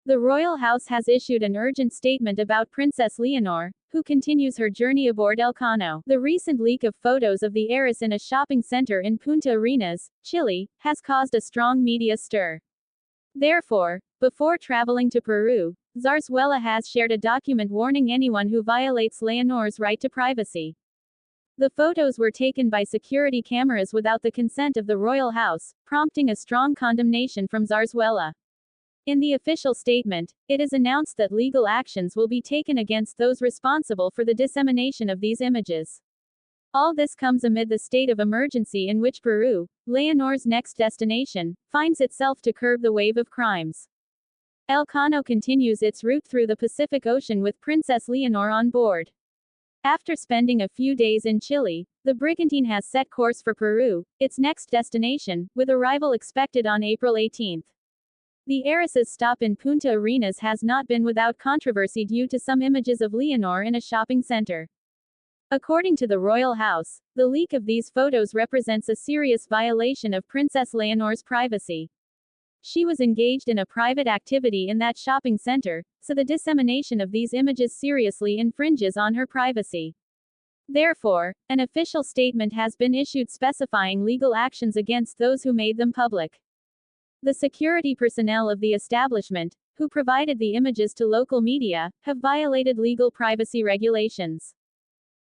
The royal house has issued an urgent statement about Princess Leonor, who continues her journey aboard Elcano. The recent leak of photos of the heiress in a shopping center in Punta Arenas, Chile, has caused a strong media stir. Therefore, before traveling to Peru, Zarzuela has shared a document warning anyone who violates Leonor's right to privacy. The photos were taken by security cameras without the consent of the royal house, prompting a strong condemnation from Zarzuela. In the official statement, it is announced that legal actions will be taken against those responsible for the dissemination of these images. All this comes amid the state of emergency in which Peru, Leonor's next destination, finds itself to curb the wave of crimes. Elcano continues its route through the Pacific Ocean with Princess Leonor on board. After spending a few days in Chile, the brigantine has set course for Peru, its next destination, with arrival expected on April 18. The heiress's stop in Punta Arenas has not been without controversy due to some images of Leonor in a shopping center. According to the royal house, the leak of these photos represents a serious violation of Princess Leonor's privacy. She was engaged in a private activity in that shopping center, so the dissemination of these images seriously infringes on her privacy. Therefore, an official statement has been issued specifying legal actions against those who made them public. The security personnel of the establishment, who provided the images to local media, have violated legal privacy regulations.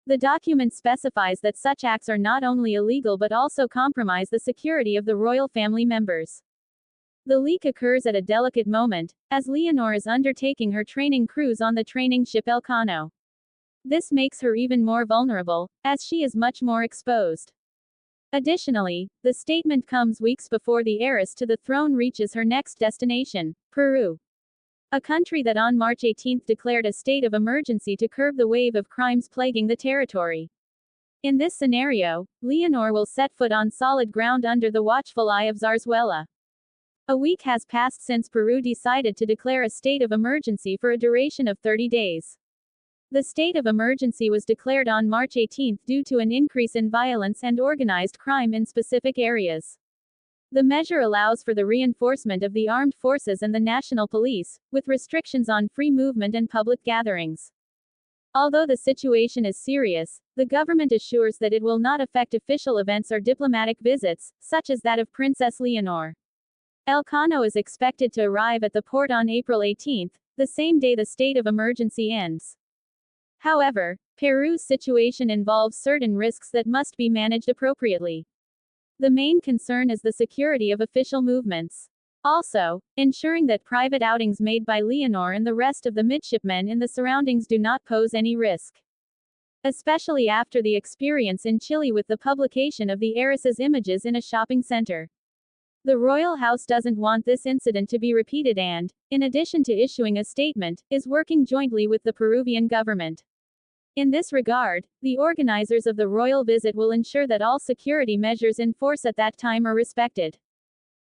The document specifies that such acts are not only illegal but also compromise the security of the royal family members. The leak occurs at a delicate moment, as Leonor is undertaking her training cruise on the training ship Elcano. This makes her even more vulnerable, as she is much more exposed. Additionally, the statement comes weeks before the heiress to the throne reaches her next destination, Peru. A country that on March 18 declared a state of emergency to curb the wave of crimes plaguing the territory. In this scenario, Leonor will set foot on solid ground under the watchful eye of Zarzuela. A week has passed since Peru decided to declare a state of emergency for a duration of 30 days. The state of emergency was declared on March 18 due to an increase in violence and organized crime in specific areas. The measure allows for the reinforcement of the armed forces and the national police, with restrictions on free movement and public gatherings. Although the situation is serious, the government assures that it will not affect official events or diplomatic visits, such as that of Princess Leonor. Elcano is expected to arrive at the port on April 18, the same day the state of emergency ends. However, Peru's situation involves certain risks that must be managed appropriately. The main concern is the security of official movements. Also, ensuring that private outings made by Leonor and the rest of the midshipmen in the surroundings do not pose any risk. Especially after the experience in Chile with the publication of the heiress's images in a shopping center. The royal house doesn't want this incident to be repeated and, in addition to issuing a statement, is working jointly with the Peruvian government. In this regard, the organizers of the royal visit will ensure that all security measures in force at that time are respected.